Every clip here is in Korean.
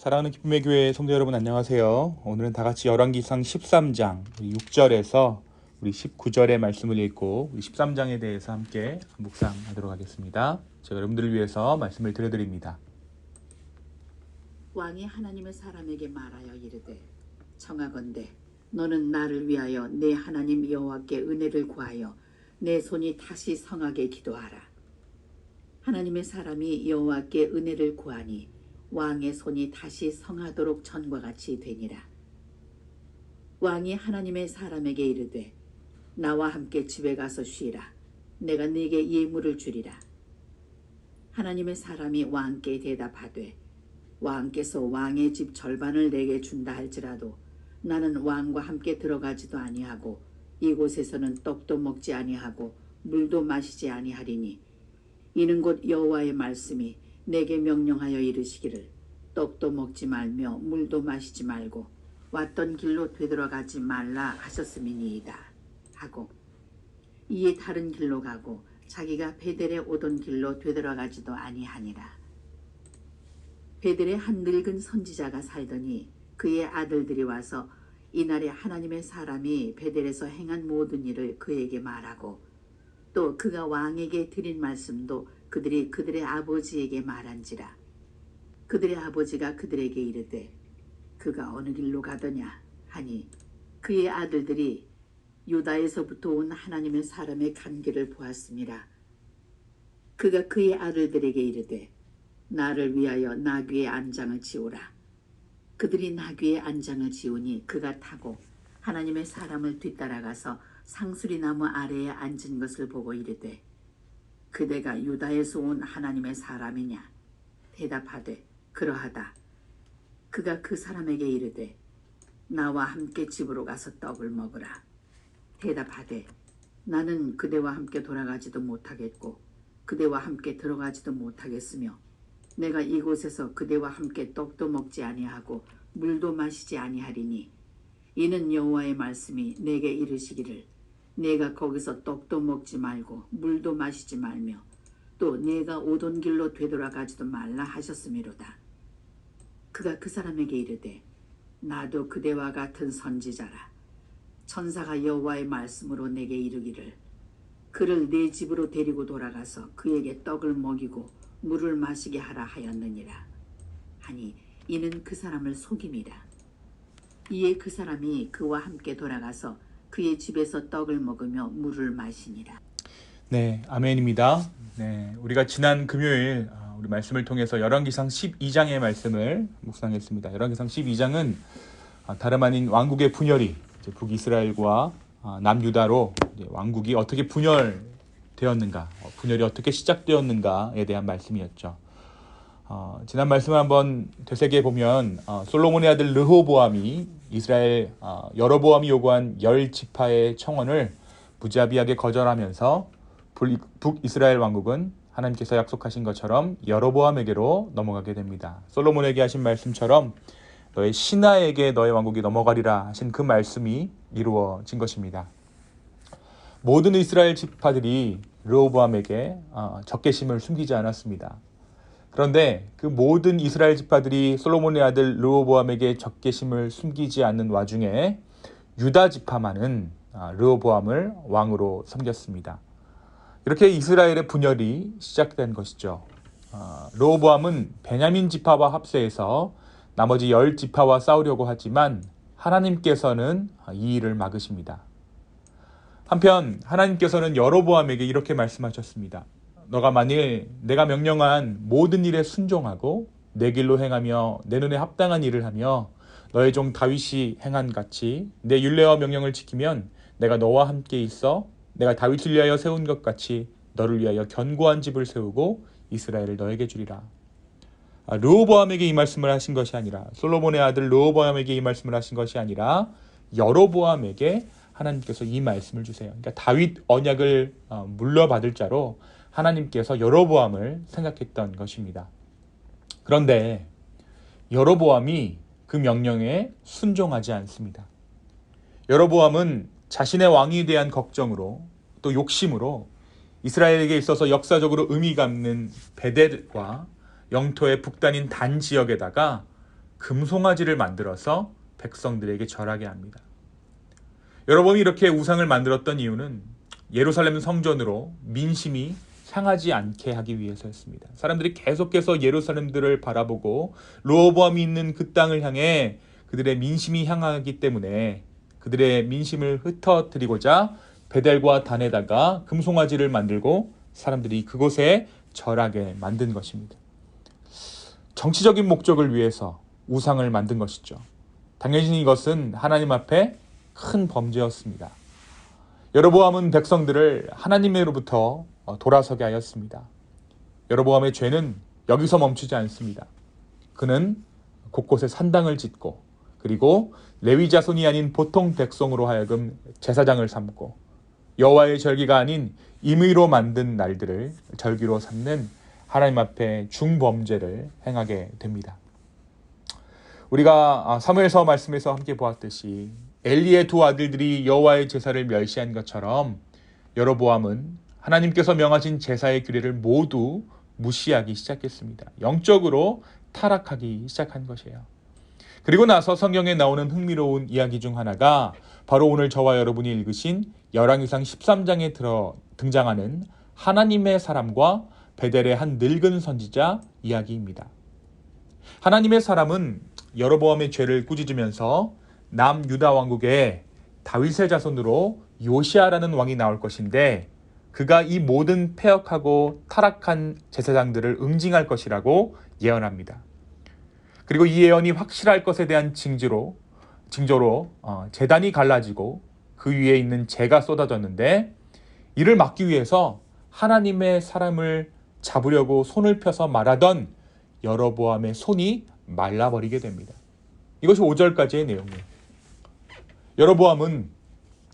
사랑하는 기쁨의 교회 성도 여러분 안녕하세요. 오늘은 다 같이 열왕기상 13장 6절에서 우리 19절의 말씀을 읽고 우리 13장에 대해서 함께 묵상하도록 하겠습니다. 제가 여러분들을 위해서 말씀을 드려드립니다. 왕이 하나님의 사람에게 말하여 이르되 청하건대 너는 나를 위하여 내 하나님 여호와께 은혜를 구하여 내 손이 다시 성하게 기도하라. 하나님의 사람이 여호와께 은혜를 구하니 왕의 손이 다시 성하도록 전과 같이 되니라. 왕이 하나님의 사람에게 이르되 나와 함께 집에 가서 쉬라. 내가 네게 예물을 주리라. 하나님의 사람이 왕께 대답하되 왕께서 왕의 집 절반을 내게 준다 할지라도 나는 왕과 함께 들어가지도 아니하고 이곳에서는 떡도 먹지 아니하고 물도 마시지 아니하리니 이는 곧 여호와의 말씀이 내게 명령하여 이르시기를 떡도 먹지 말며 물도 마시지 말고 왔던 길로 되돌아가지 말라 하셨음이니이다 하고 이에 다른 길로 가고 자기가 베델에 오던 길로 되돌아가지도 아니하니라. 베델에 한 늙은 선지자가 살더니 그의 아들들이 와서 이날에 하나님의 사람이 베델에서 행한 모든 일을 그에게 말하고 또 그가 왕에게 드린 말씀도 그들이 그들의 아버지에게 말한지라. 그들의 아버지가 그들에게 이르되 그가 어느 길로 가더냐 하니 그의 아들들이 유다에서부터 온 하나님의 사람의 간 길을 보았습니다. 그가 그의 아들들에게 이르되 나를 위하여 나귀의 안장을 지우라. 그들이 나귀의 안장을 지우니 그가 타고 하나님의 사람을 뒤따라가서 상수리나무 아래에 앉은 것을 보고 이르되 그대가 유다에서 온 하나님의 사람이냐? 대답하되 그러하다. 그가 그 사람에게 이르되 나와 함께 집으로 가서 떡을 먹으라. 대답하되 나는 그대와 함께 돌아가지도 못하겠고 그대와 함께 들어가지도 못하겠으며 내가 이곳에서 그대와 함께 떡도 먹지 아니하고 물도 마시지 아니하리니 이는 여호와의 말씀이 내게 이르시기를 내가 거기서 떡도 먹지 말고 물도 마시지 말며 또 내가 오던 길로 되돌아가지도 말라 하셨음이로다. 그가 그 사람에게 이르되 나도 그대와 같은 선지자라. 천사가 여호와의 말씀으로 내게 이르기를 그를 내 집으로 데리고 돌아가서 그에게 떡을 먹이고 물을 마시게 하라 하였느니라 하니 이는 그 사람을 속임이라. 이에 그 사람이 그와 함께 돌아가서 그의 집에서 떡을 먹으며 물을 마시니라. 네, 아멘입니다. 네, 우리가 지난 금요일 우리 말씀을 통해서 열왕기상 12장의 말씀을 묵상했습니다. 열왕기상 12장은 다름 아닌 왕국의 분열이 북이스라엘과 남유다로 왕국이 어떻게 분열되었는가, 분열이 어떻게 시작되었는가에 대한 말씀이었죠. 지난 말씀을 한번 되새겨 보면 솔로몬의 아들 르호보암이 이스라엘 여로보암이 요구한 10지파의 청원을 무자비하게 거절하면서 북이스라엘 왕국은 하나님께서 약속하신 것처럼 여로보암에게로 넘어가게 됩니다. 솔로몬에게 하신 말씀처럼 너의 신하에게 너의 왕국이 넘어가리라 하신 그 말씀이 이루어진 것입니다. 모든 이스라엘 지파들이 르호보암에게 적개심을 숨기지 않았습니다. 그런데 그 모든 이스라엘 지파들이 솔로몬의 아들 르호보암에게 적개심을 숨기지 않는 와중에 유다 지파만은 르호보암을 왕으로 섬겼습니다. 이렇게 이스라엘의 분열이 시작된 것이죠. 르호보암은 베냐민 지파와 합세해서 나머지 10지파와 싸우려고 하지만 하나님께서는 이 일을 막으십니다. 한편 하나님께서는 여로보암에게 이렇게 말씀하셨습니다. 너가 만일 내가 명령한 모든 일에 순종하고 내 길로 행하며 내 눈에 합당한 일을 하며 너의 종 다윗이 행한 같이 내 율례와 명령을 지키면 내가 너와 함께 있어 내가 다윗을 위하여 세운 것 같이 너를 위하여 견고한 집을 세우고 이스라엘을 너에게 주리라. 르호보암에게 이 말씀을 하신 것이 아니라 솔로몬의 아들 르호보암에게 이 말씀을 하신 것이 아니라 여로보암에게 하나님께서 이 말씀을 주세요. 그러니까 다윗 언약을 물려받을 자로 하나님께서 여로보암을 생각했던 것입니다. 그런데 여로보암이 그 명령에 순종하지 않습니다. 여로보암은 자신의 왕에 대한 걱정으로 또 욕심으로 이스라엘에게 있어서 역사적으로 의미가 있는 베델과 영토의 북단인 단 지역에다가 금송아지를 만들어서 백성들에게 절하게 합니다. 여로보암이 이렇게 우상을 만들었던 이유는 예루살렘 성전으로 민심이 향하지 않게 하기 위해서였습니다. 사람들이 계속해서 예루살렘들을 바라보고 르호보암이 있는 그 땅을 향해 그들의 민심이 향하기 때문에 그들의 민심을 흩어뜨리고자 베델과 단에다가 금송아지를 만들고 사람들이 그곳에 절하게 만든 것입니다. 정치적인 목적을 위해서 우상을 만든 것이죠. 당연히 이것은 하나님 앞에 큰 범죄였습니다. 여로보암은 백성들을 하나님으로부터 돌아서게 하였습니다. 여로보암의 죄는 여기서 멈추지 않습니다. 그는 곳곳에 산당을 짓고 그리고 레위 자손이 아닌 보통 백성으로 하여금 제사장을 삼고 여호와의 절기가 아닌 임의로 만든 날들을 절기로 삼는 하나님 앞에 중범죄를 행하게 됩니다. 우리가 사무엘서 말씀에서 함께 보았듯이 엘리의 두 아들들이 여호와의 제사를 멸시한 것처럼 여로보암은 하나님께서 명하신 제사의 규례를 모두 무시하기 시작했습니다. 영적으로 타락하기 시작한 것이에요. 그리고 나서 성경에 나오는 흥미로운 이야기 중 하나가 바로 오늘 저와 여러분이 읽으신 열왕기상 13장에 등장하는 하나님의 사람과 베델의 한 늙은 선지자 이야기입니다. 하나님의 사람은 여로보암의 죄를 꾸짖으면서 남유다 왕국에 다윗의 자손으로 요시아라는 왕이 나올 것인데 그가 이 모든 패역하고 타락한 제사장들을 응징할 것이라고 예언합니다. 그리고 이 예언이 확실할 것에 대한 징조로 제단이 갈라지고 그 위에 있는 재가 쏟아졌는데 이를 막기 위해서 하나님의 사람을 잡으려고 손을 펴서 말하던 여로보암의 손이 말라버리게 됩니다. 이것이 5절까지의 내용이에요. 여로보암은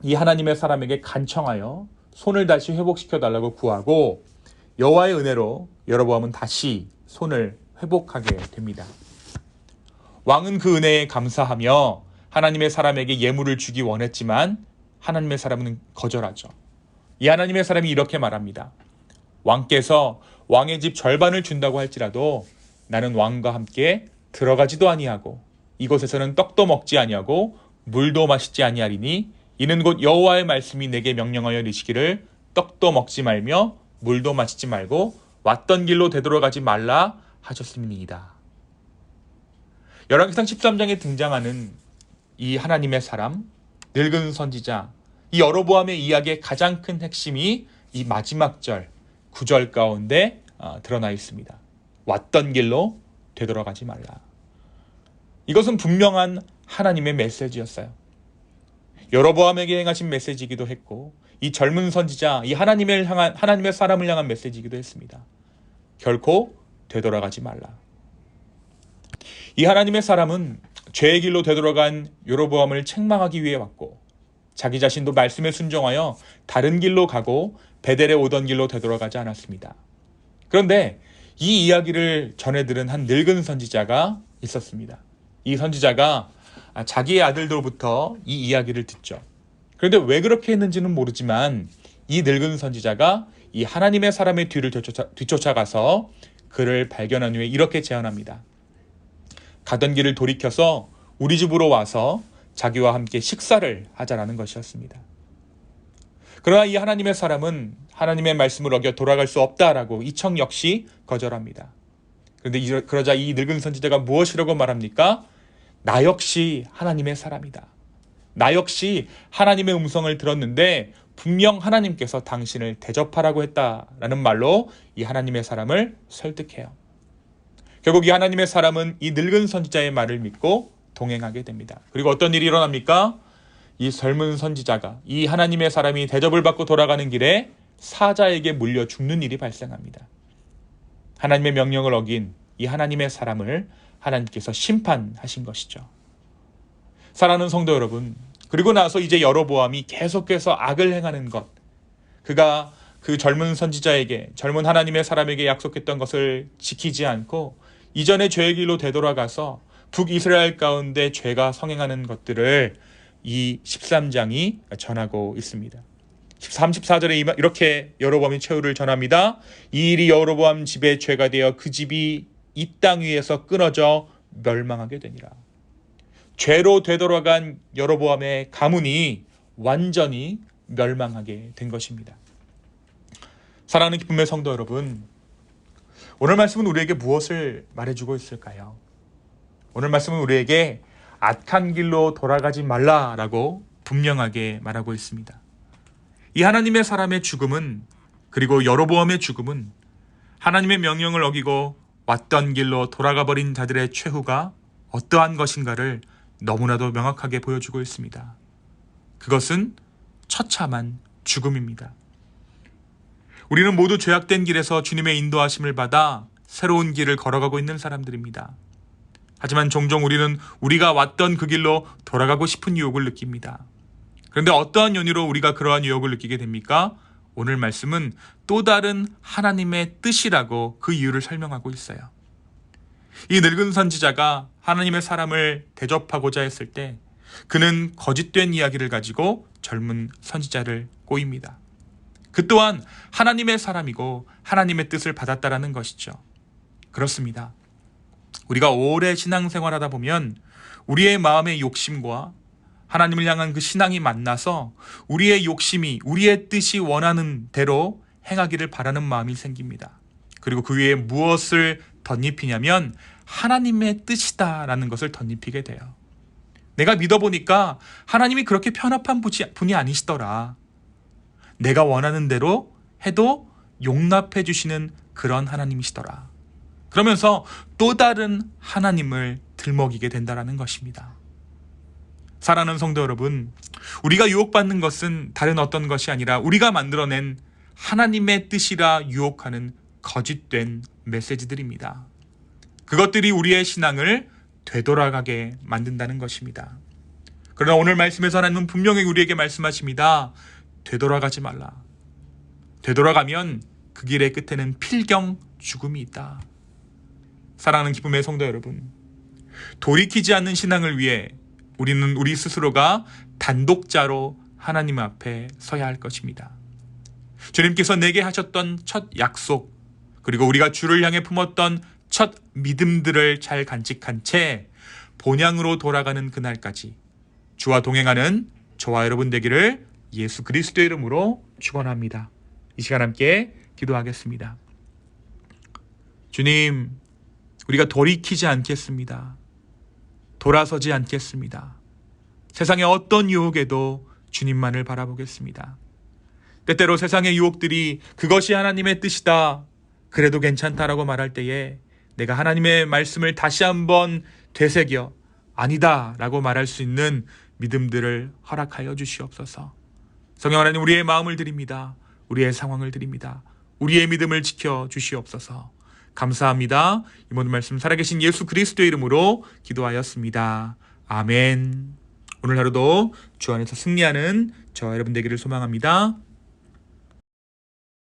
이 하나님의 사람에게 간청하여 손을 다시 회복시켜 달라고 구하고 여호와의 은혜로 여로보암은 다시 손을 회복하게 됩니다. 왕은 그 은혜에 감사하며 하나님의 사람에게 예물을 주기 원했지만 하나님의 사람은 거절하죠. 이 하나님의 사람이 이렇게 말합니다. 왕께서 왕의 집 절반을 준다고 할지라도 나는 왕과 함께 들어가지도 아니하고 이곳에서는 떡도 먹지 아니하고 물도 마시지 아니하리니 이는 곧 여호와의 말씀이 내게 명령하여 이르시기를 떡도 먹지 말며 물도 마시지 말고 왔던 길로 되돌아가지 말라 하셨음이니이다. 열왕기상 13장에 등장하는 이 하나님의 사람, 늙은 선지자, 이 여로보암의 이야기의 가장 큰 핵심이 이 마지막 절 9절 가운데 드러나 있습니다. 왔던 길로 되돌아가지 말라. 이것은 분명한 하나님의 메시지였어요. 여로보암에게 행하신 메시지이기도 했고 이 젊은 선지자, 이 하나님의 사람을 향한 메시지이기도 했습니다. 결코 되돌아가지 말라. 이 하나님의 사람은 죄의 길로 되돌아간 여로보암을 책망하기 위해 왔고 자기 자신도 말씀에 순종하여 다른 길로 가고 베델에 오던 길로 되돌아가지 않았습니다. 그런데 이 이야기를 전해 들은 한 늙은 선지자가 있었습니다. 이 선지자가 자기의 아들들로부터 이 이야기를 듣죠. 그런데 왜 그렇게 했는지는 모르지만 이 늙은 선지자가 이 하나님의 사람의 뒤를 뒤쫓아가서 그를 발견한 후에 이렇게 제안합니다. 가던 길을 돌이켜서 우리 집으로 와서 자기와 함께 식사를 하자라는 것이었습니다. 그러나 이 하나님의 사람은 하나님의 말씀을 어겨 돌아갈 수 없다라고 이 청 역시 거절합니다. 그런데 그러자 이 늙은 선지자가 무엇이라고 말합니까? 나 역시 하나님의 사람이다. 나 역시 하나님의 음성을 들었는데 분명 하나님께서 당신을 대접하라고 했다라는 말로 이 하나님의 사람을 설득해요. 결국 이 하나님의 사람은 이 늙은 선지자의 말을 믿고 동행하게 됩니다. 그리고 어떤 일이 일어납니까? 이 젊은 선지자가 이 하나님의 사람이 대접을 받고 돌아가는 길에 사자에게 물려 죽는 일이 발생합니다. 하나님의 명령을 어긴 이 하나님의 사람을 하나님께서 심판하신 것이죠. 사랑하는 성도 여러분, 그리고 나서 이제 여로보암이 계속해서 악을 행하는 것, 그가 그 젊은 선지자에게, 젊은 하나님의 사람에게 약속했던 것을 지키지 않고 이전의 죄의 길로 되돌아가서 북이스라엘 가운데 죄가 성행하는 것들을 이 13장이 전하고 있습니다. 34절에 이렇게 여로보암이 최후를 전합니다. 이 일이 여로보암 집의 죄가 되어 그 집이 이 땅 위에서 끊어져 멸망하게 되니라. 죄로 되돌아간 여로보암의 가문이 완전히 멸망하게 된 것입니다. 사랑하는 기쁨의 성도 여러분, 오늘 말씀은 우리에게 무엇을 말해주고 있을까요? 오늘 말씀은 우리에게 악한 길로 돌아가지 말라라고 분명하게 말하고 있습니다. 이 하나님의 사람의 죽음은, 그리고 여로보암의 죽음은 하나님의 명령을 어기고 왔던 길로 돌아가 버린 자들의 최후가 어떠한 것인가를 너무나도 명확하게 보여주고 있습니다. 그것은 처참한 죽음입니다. 우리는 모두 죄악된 길에서 주님의 인도하심을 받아 새로운 길을 걸어가고 있는 사람들입니다. 하지만 종종 우리는 우리가 왔던 그 길로 돌아가고 싶은 유혹을 느낍니다. 그런데 어떠한 연유로 우리가 그러한 유혹을 느끼게 됩니까? 오늘 말씀은 또 다른 하나님의 뜻이라고 그 이유를 설명하고 있어요. 이 늙은 선지자가 하나님의 사람을 대접하고자 했을 때 그는 거짓된 이야기를 가지고 젊은 선지자를 꼬입니다. 그 또한 하나님의 사람이고 하나님의 뜻을 받았다라는 것이죠. 그렇습니다. 우리가 오래 신앙생활하다 보면 우리의 마음의 욕심과 하나님을 향한 그 신앙이 만나서 우리의 욕심이, 우리의 뜻이 원하는 대로 행하기를 바라는 마음이 생깁니다. 그리고 그 위에 무엇을 덧입히냐면 하나님의 뜻이다라는 것을 덧입히게 돼요. 내가 믿어보니까 하나님이 그렇게 편협한 분이 아니시더라. 내가 원하는 대로 해도 용납해 주시는 그런 하나님이시더라. 그러면서 또 다른 하나님을 들먹이게 된다는 것입니다. 사랑하는 성도 여러분, 우리가 유혹받는 것은 다른 어떤 것이 아니라 우리가 만들어낸 하나님의 뜻이라 유혹하는 거짓된 메시지들입니다. 그것들이 우리의 신앙을 되돌아가게 만든다는 것입니다. 그러나 오늘 말씀에서 하나님은 분명히 우리에게 말씀하십니다. 되돌아가지 말라. 되돌아가면 그 길의 끝에는 필경 죽음이 있다. 사랑하는 기쁨의 성도 여러분, 돌이키지 않는 신앙을 위해 우리는 우리 스스로가 단독자로 하나님 앞에 서야 할 것입니다. 주님께서 내게 하셨던 첫 약속, 그리고 우리가 주를 향해 품었던 첫 믿음들을 잘 간직한 채 본향으로 돌아가는 그날까지 주와 동행하는 저와 여러분 되기를 예수 그리스도의 이름으로 축원합니다. 이 시간 함께 기도하겠습니다. 주님, 우리가 돌이키지 않겠습니다. 돌아서지 않겠습니다. 세상의 어떤 유혹에도 주님만을 바라보겠습니다. 때때로 세상의 유혹들이 그것이 하나님의 뜻이다, 그래도 괜찮다라고 말할 때에 내가 하나님의 말씀을 다시 한번 되새겨 아니다 라고 말할 수 있는 믿음들을 허락하여 주시옵소서. 성령 하나님, 우리의 마음을 드립니다. 우리의 상황을 드립니다. 우리의 믿음을 지켜 주시옵소서. 감사합니다. 이 모든 말씀 살아계신 예수 그리스도의 이름으로 기도하였습니다. 아멘. 오늘 하루도 주 안에서 승리하는 저와 여러분 되기를 소망합니다.